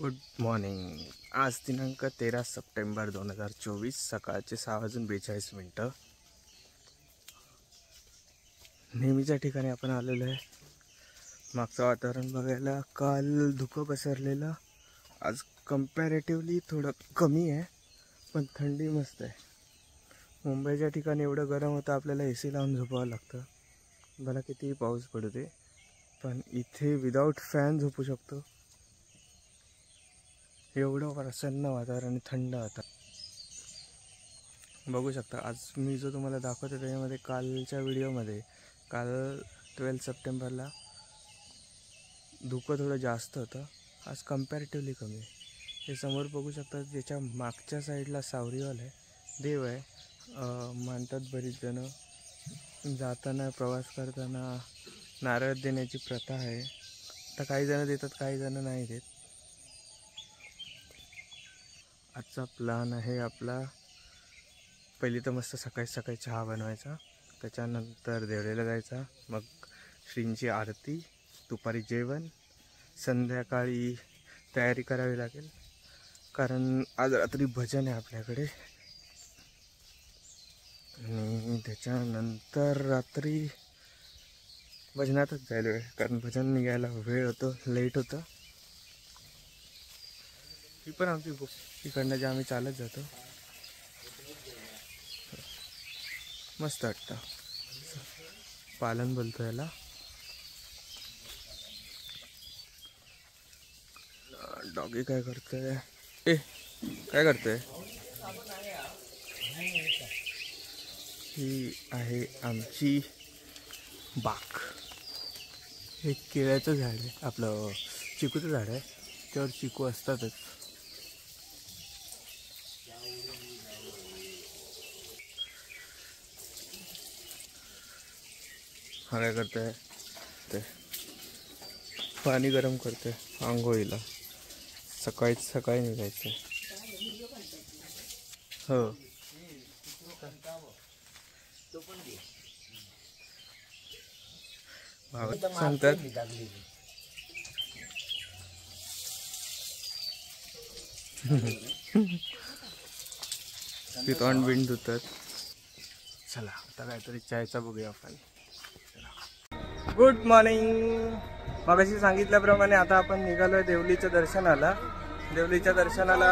Good morning. आज दिनांक 13 September 2024 सकाळचे 6:42 नेहमीच्या ठिकाणी आपण आलेलो आहे। मागचं वातावरण बघायला काल धुकं पसरलेलं, आज कंपॅरेटिव्हली थोडं कमी आहे, पण थंडी मस्त आहे। मुंबईच्या ठिकाणी एवढं गरम होतं, आपल्याला AC लावून झोपावं लागतं, भला कितीही पाऊस पडू दे, पण इथे विदाऊट फॅन झोपू शकतो। एवढं प्रसन्न वातावरण, थंड आता बघू शकता। आज मी जो तुम्हाला दाखवतो त्याच्यामध्ये कालच्या व्हिडिओमध्ये काल 12 सप्टेंबरला धुकं थोडं जास्त होतं, आज कंपॅरेटिव्हली कमी आहे। हे समोर बघू शकता, त्याच्या मागच्या साईडला सावरीवाल आहे, देव आहे, मानतात बरीच जण। जाताना प्रवास करताना नारळ देण्याची प्रथा आहे, तर काही जण देतात, काही जण नाही देत। आजचा प्लॅन आहे आपला, पहिली तर मस्त सकाळी सकाळी चहा बनवायचा, त्याच्यानंतर देवळीला जायचा, मग श्रींची आरती, दुपारी जेवण, संध्याकाळी तयारी करावी लागेल कारण आज रात्री भजन आहे आपल्याकडे। आणि त्याच्यानंतर रात्री भजनातच जायला वेळ, कारण भजन निघायला वेळ होतो, लेट होतं। ही पण आमची इकडनं जे आम्ही चालत जातो, मस्त वाटतं। पालन बोलतो याला। डॉगी काय करतोय? काय करतोय? ही आहे आमची बाग। हे केळ्याचं झाड आहे, आपलं चिकूचं झाड आहे, त्यावर चिकू असतातच। हा काय करतोय? ते पाणी गरम करतोय आंघोळीला, सकाळी निघायचं। हो, सांगतात ती तोंड बिंड धुतात। चला आता काहीतरी चायचा बघूया आपण। Good morning. मगाशी सांगितल्याप्रमाणे आता आपण निघालोय देवलीच्या दर्शनाला। देवलीच्या दर्शनाला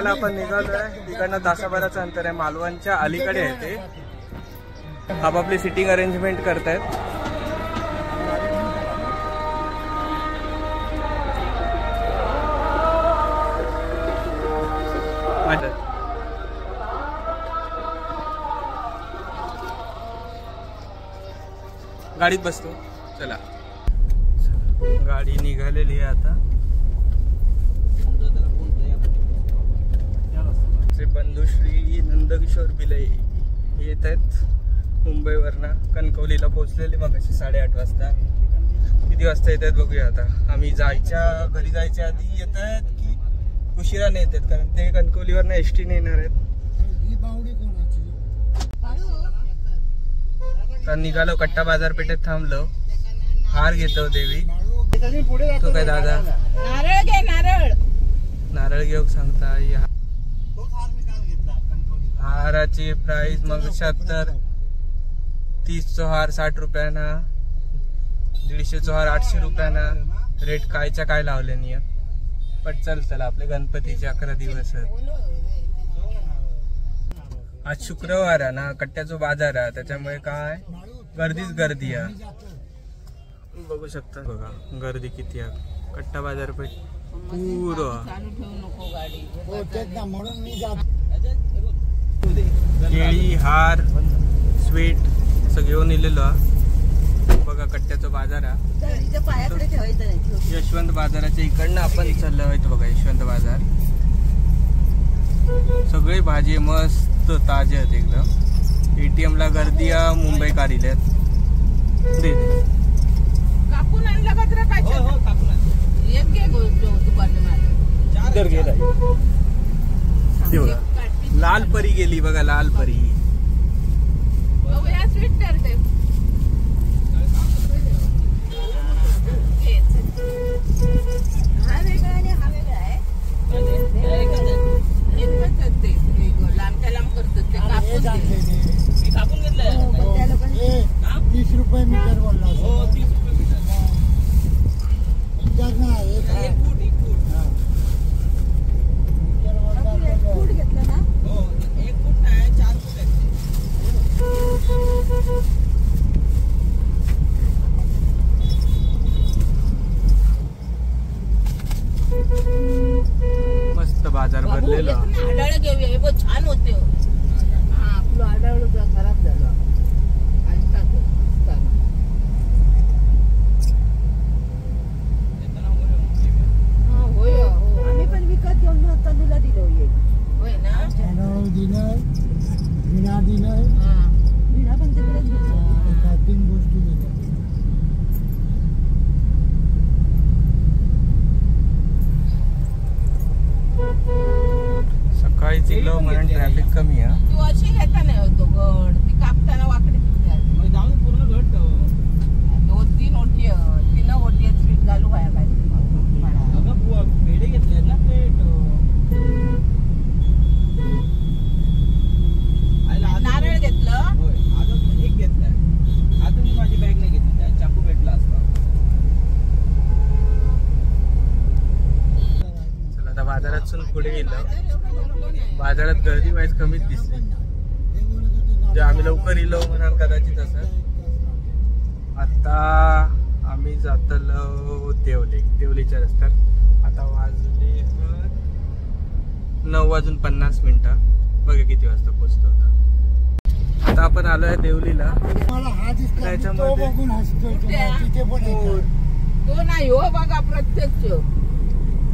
आपण निघालोय। तिकडनं तासाभराचं अंतर आहे, मालवणच्या अलीकडे आहे ते। आपापली सिटिंग अरेंजमेंट करतायत। गाडीत बसतो, चला। गाडी निघालेली आहे आता। श्री बंधू श्री नंदकिशोर बिले येत आहेत मुंबईवरनं, कणकवलीला पोहोचलेले मगाशी 8:30 वाजता। किती वाजता येत आहेत बघूया आता। आम्ही घरी जायच्या आधी येत आहेत की उशिराने येत आहेत, कारण ते कणकवलीवरनं ST ने येणार आहेत। तर निघालो, कट्टा बाजारपेठेत थांबलो, हार घेतो देवी। तो काय दादा नारळ घेऊ सांगता। हाराची प्राइस मग 76, 30 हार 60 रुपयाना, 150 हार 800 रुपयाना। रेट कायच्या काय लावले नाही, पण चला आपले गणपतीचे 11 दिवस आहेत। आज शुक्रवार आहे ना, कट्ट्याचा बाजार आहे, त्याच्यामुळे काय गर्दी आहे। बघू शकता बघा गर्दी किती आहे, कट्टा बाजारपेठ पुरं। केळी, हार, स्वीट असं घेऊन इलेलो बघा। कट्ट्याचा बाजार आहे, यशवंत बाजाराच्या इकडनं आपण चाललो आहे बघा। यशवंत बाजार, सगळे भाजी मस्त ताजे आहेत एकदम। ATM ला गर्दी आहे, मुंबई कारिल्यात दे कापून आणला का तर काय? हो कापून आणला, एक घे दुपारने मार चार गेला। ते बघा लाल परी गेली बघा, लाल परी। ओ या स्वीट करते फूट घेतलं ना. मस्त बाजार भरलेला. आढळ घेऊया, हे बघ छान होते. हा आपलं आढळ खराब झालं. आम्ही पण विकत घेऊन तनुला दिलं होय ना. दिलं विना दिलं विना पण तिकडेच घेतलं. 3 गोष्टी दिल्या. सकाळी चिल्लो म्हणून ट्रॅफिक कमी आहे. तू अशी घेता नाही होतो गड ती कापताना वाकडी पूर्ण घट 2-3 ओटी 3 ओटी स्वीट घालू काय पाहिजे. पेढे घेतले ना प्लेट. नारळ घेतलं. अजून एक घेतलाय. अजून मी माझी बॅग नाही घेतली. त्या चाकू भेटला असता. चला आता बाजारातून पुढे गेलो. बाजारात गर्दी वाईज कमीच दिसली. जे आम्ही लवकर येलो म्हणाल कदाचित असं. आता आम्ही जातलो देवलीच्या रस्त्यात. आता वाजले 9:50. बघा किती वाजता पोहोचतो आता. आता आपण आलोय देवलीला. मला हा दिसला. त्याच्यामध्ये तो बघून हसतोय. तिथे पण तो नाही हो बघा प्रत्यक्ष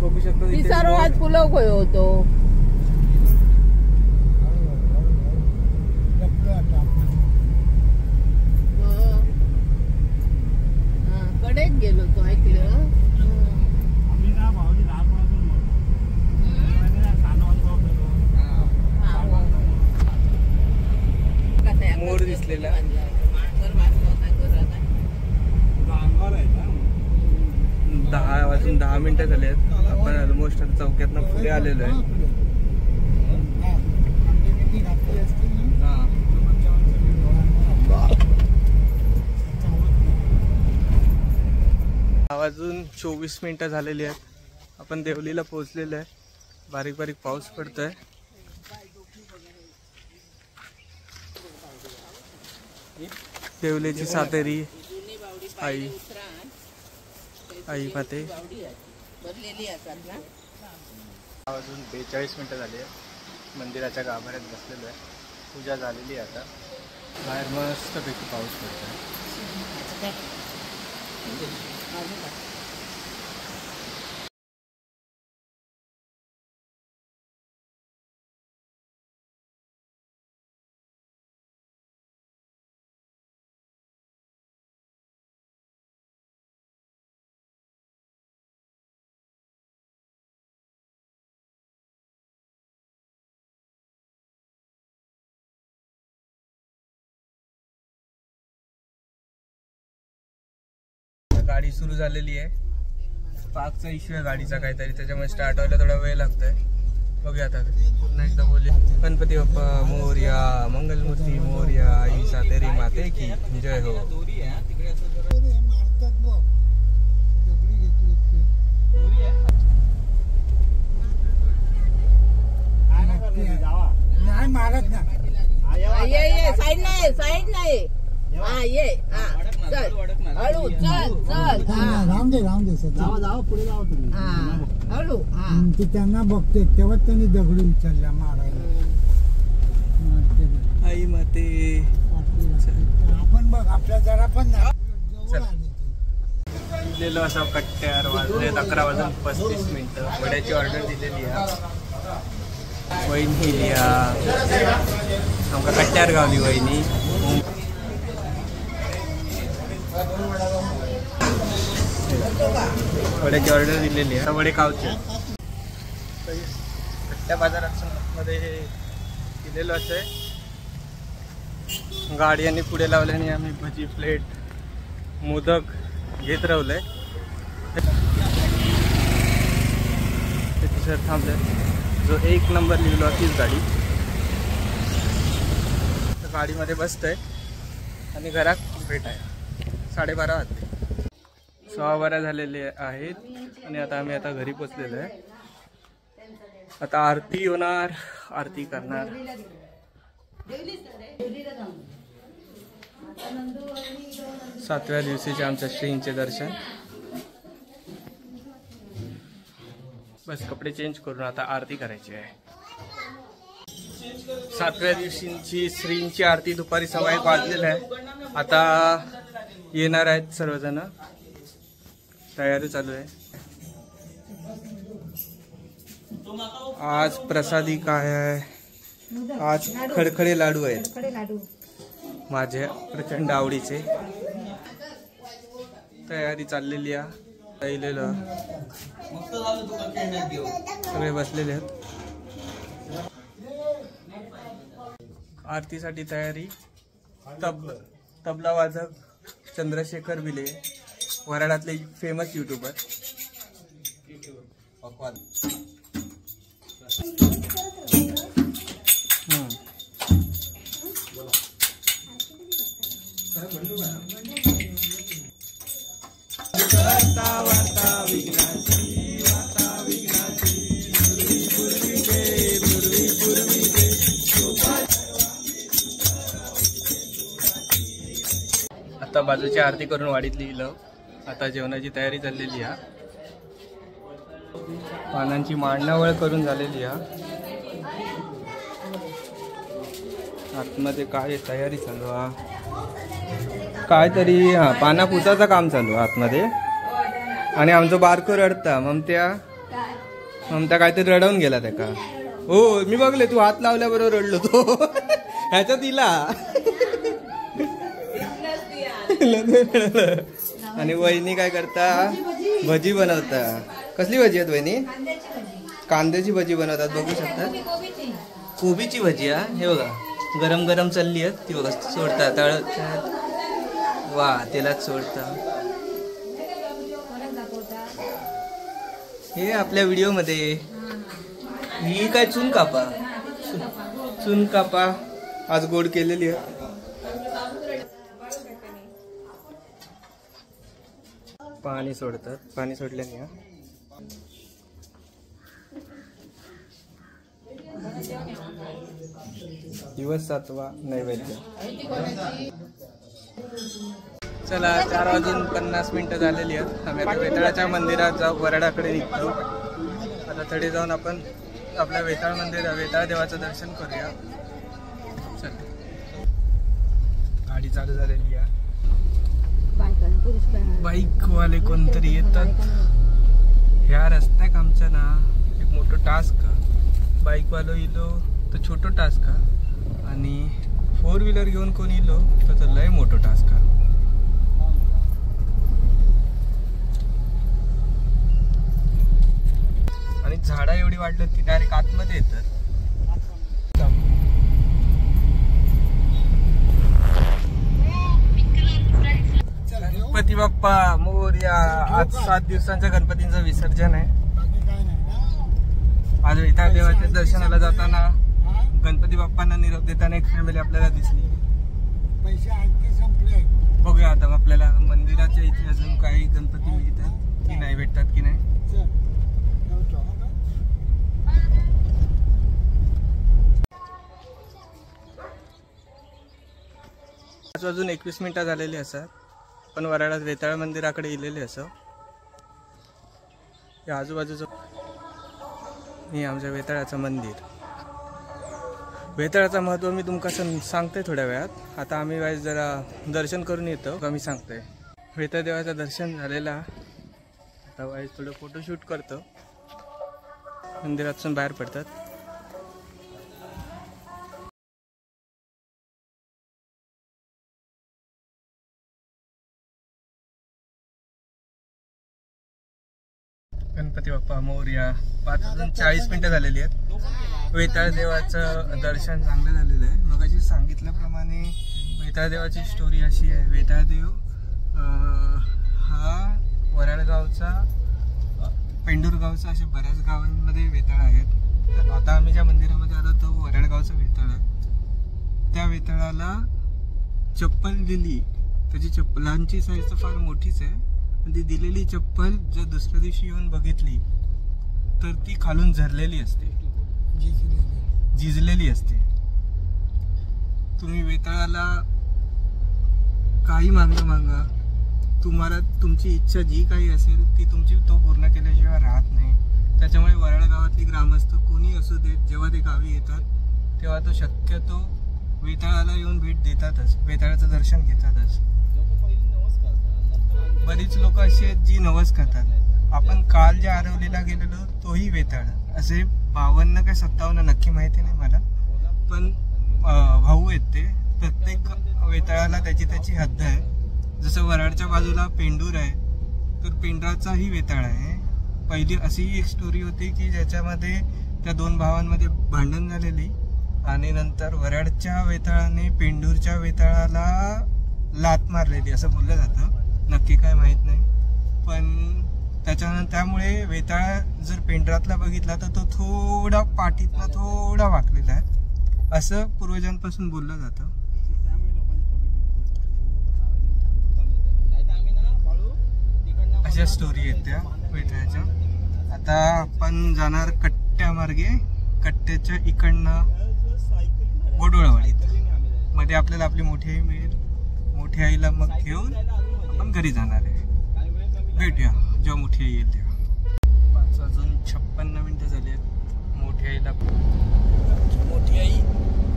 बघू शकतो. ती सर्व आज पुलव खोय होतो. कडेक गेलो तो ऐकलं. मोर दिसलेला. 10 झाले आहेत. आपण ऑलमोस्ट चौक्यातनं पुढे आलेलो आहे. वाजून 24 झालेली आहेत. आपण देवलीला पोहोचलेलो आहे. बारीक बारीक पाऊस पडतोय. देवलीची सातेरी आई माते. वाजून 42 झाली आहे. मंदिराच्या गाभाऱ्यात बसलेलो आहे. पूजा झालेली आहे. आता बाहेर मस्तपैकी पाऊस पडतोय. गाडी सुरू झालेली आहे. स्पार्कचा इश्यू आहे गाडीचा काहीतरी, त्याच्यामुळे स्टार्ट व्हायला थोडा वेळ लागतोय. बघूया आता पुन्हा एकदा बोलूया. गणपती बाप्पा मोरया, मंगलमूर्ती मोरया, आई सातेरी माते की जय हो. नाही मारत ना. साईड नाही. हा ये. चल हळू चल. राम दे जावा पुढे जावा तुम्ही. हळू. ते त्यांना बघते तेव्हा त्यांनी दगडी उचलल्या मारायला. आई माते. आपण बघ आपल्या जरा पण दिलेलो असा कट्ट्यावर वाजले 11:35. वड्याची ऑर्डर दिलेली आहे. वहिनी लिया आमका कट्ट्यावर गावली वहिनी. वड्याची ऑर्डर दिलेली आहे. वडे खावचे कट्ट्या बाजारात मध्ये दिलेलो असं. गाडी आणि पुढे लावल्याने आम्ही भजी प्लेट मोदक घेत राहिलोय. सर थांबले. जो 1 नंबर लिहिलो तीच गाडी. गाडीमध्ये बसतोय आणि घरात भेट आहे. 12:30 वाजले. 6:15 झालेले आहेत आणि आता आम्ही घरी पोचलेलो आहे. आता आरती होणार, आरती करणार. 7व्या दिवशीचे आमच्या श्रींचे दर्शन. बस कपडे चेंज करून आता आरती करायची आहे. 7व्या दिवशीची श्रींची आरती दुपारी 1:15 वाजलेली आहे. आता येणार आहेत सर्वजण. तयारी चालू आहे. आज प्रसादी काय आहे? आज खडखडे लाडू आहेत माझ्या प्रचंड आवडीचे. तयारी चाललेली आहे. सगळे बसलेले आहेत. आरतीसाठी तयारी. तबला वाजक चंद्रशेखर बिले, वराडातले फेमस युट्यूबर. आता बाजूची आरती करून वाडीतली इलं. आता जेवणाची तयारी चाललेली आहे. पानांची मांडणावळ करून झालेली आहे. आतमध्ये काय तयारी चालू आहे? काहीतरी पाना पुसाचं काम चालू आहे आतमध्ये. आणि आमचं बारको रडता. ममत्या काहीतरी रडवून गेला त्याका. हो मी बघले, तू हात लावल्याबरोबर रडलो तो. ह्याच्या तिला आणि वहिनी काय करता? भजी बनवता. कसली भजी आहेत वहिनी? कांद्याची भजी बनवतात. बघू शकता. कोबीची भजी आहे. हे बघा गरम गरम चालली आहेत ती. बघा सोडता तळत. वा तेलात सोडता. हे आपल्या व्हिडिओ मध्ये. ही काय चून कापा. चून कापा आज गोड केलेली आहे. पाणी सोडतात. पाणी सोडल्याने दिवस 7वा नैवेद्य. चला 4:50 झालेली आहेत. आम्ही आता वेताळाच्या मंदिरात जाऊ. वराडाकडे निघतो. आता तडे जाऊन आपण आपल्या वेताळ देवाचं दर्शन करूया. चला गाडी चालू झालेली आहे. बाईकवाले कोणतरी येतात. ह्या रस्त्याक आमच्या ना एक मोठं टास्क. बाईकवालो इलो तर छोटं टास्क आणि 4 व्हीलर घेऊन कोण इलो तर लय मोठं टास्क. आणि झाडा एवढी वाढलं ती डायरेक्ट आतमध्ये येतात. गणपती बाप्पा मोरया. आज 7 दिवसांच्या गणपतींचं विसर्जन आहे. आज वेताळ देवाच्या दर्शनाला जाताना गणपती बाप्पांना निरोप देताना एक फॅमिली आपल्याला दिसली. बघूया आता आपल्याला मंदिराच्या इथे अजून काही गणपती मिळतात की नाही, भेटतात की नाही. अजून 21 मिनिटं झालेली असतात. पण वराडात वेताळ मंदिराकडे इलेले असं. या आजूबाजूचं हे आमच्या वेताळाचं मंदिर. वेताळाचं महत्त्व मी तुमका सांगते थोड्या वेळात. आता आम्ही जरा दर्शन करून येतो. मी सांगतोय वेताळ देवाचं दर्शन झालेला. आता थोडं फोटोशूट करतो. मंदिरातून बाहेर पडतात. गणपती बाप्पा मोरया. 5:40 मिनिटं झालेली आहेत. वेताळ देवाचं दर्शन चांगलं झालेलं आहे. मगाशी सांगितल्याप्रमाणे वेताळ देवाची स्टोरी अशी आहे. वेताळ देव हा वराडगावचा, पेंडूरगावचा असे बऱ्याच गावांमध्ये वेताळ आहेत. तर आता आम्ही ज्या मंदिरामध्ये आलो तो वराडगावचा वेताळ आहे. त्या वेताळाला चप्पल दिली. त्याची चप्पलांची साईज तर फार मोठीच आहे ती दिलेली चप्पल जर दुसऱ्या दिवशी येऊन बघितली तर ती खालून झरलेली असते, झिजलेली असते. तुम्ही वेताळाला काही मागणं मागा, तुम्हाला तुमची इच्छा जी काही असेल ती तुमची तो पूर्ण केल्याशिवाय राहत नाही. त्याच्यामुळे वराड गावातली ग्रामस्थ कोणी असू देत, जेव्हा ते गावी येतात तेव्हा तो शक्यतो वेताळाला येऊन भेट देतातच, वेताळाचं दर्शन घेतातच. बरीच लोक अशी आहेत जी नवस करतात. आपण काल ज्या आरवलीला गेलेलो तोही वेताळ, असे 52 काय 57 नक्की माहिती नाही मला, पण भाऊ आहेत ते. प्रत्येक वेताळाला त्याची हद्द आहे. जसं वराडच्या बाजूला पेंडूर आहे तर पेंडराचाही वेताळ आहे. पहिली अशी एक स्टोरी होती की ज्याच्यामध्ये त्या 2 भावांमध्ये भांडण झालेली आणि नंतर वराडच्या वेताळाने पेंडूरच्या वेताळाला लात मारलेली असं बोललं जातं. नक्की काय माहीत नाही, पण त्यामुळे वेताळ जर पेंडरातला बघितला तर तो थोडा पाठीतला थोडा वाकलेला आहे असं पूर्वजांपासून बोललं जातं. अशा स्टोरी आहेत त्या वेताळाच्या. आता आपण जाणार कट्ट्या मार्गे, कट्ट्याच्या इकडनं गोडोळवाडीत. मध्ये आपल्याला आपली मोठी आई मिळेल. मोठी आईला मग घेऊन आपण घरी जाणार आहे. भेटूया जेव्हा मोठी आई येईल तेव्हा. 5:56 झाली आहेत. मोठी मोठी आई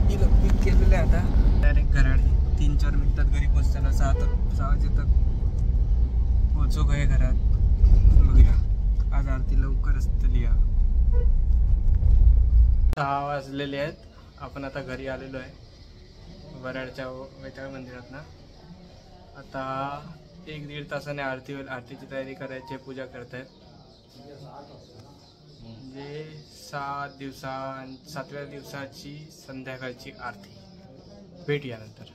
हिला पिक केलेलं आहे आता. डायरेक्ट घराडी 3-4 मिनिटात घरी पोहोचताना 6 वाजे तक पोहोचो गए घरात. बघूया आज आरती लवकर असतली. 6 वाजलेले आहेत. आपण आता घरी आलेलो आहे वराडच्या वेताळ मंदिरात ना. आता 1-1.5 तासाने आरती होईल. आरतीची तयारी करायची, पूजा करतायत. म्हणजे 7व्या दिवसाची संध्याकाळची आरती. भेटूया नंतर.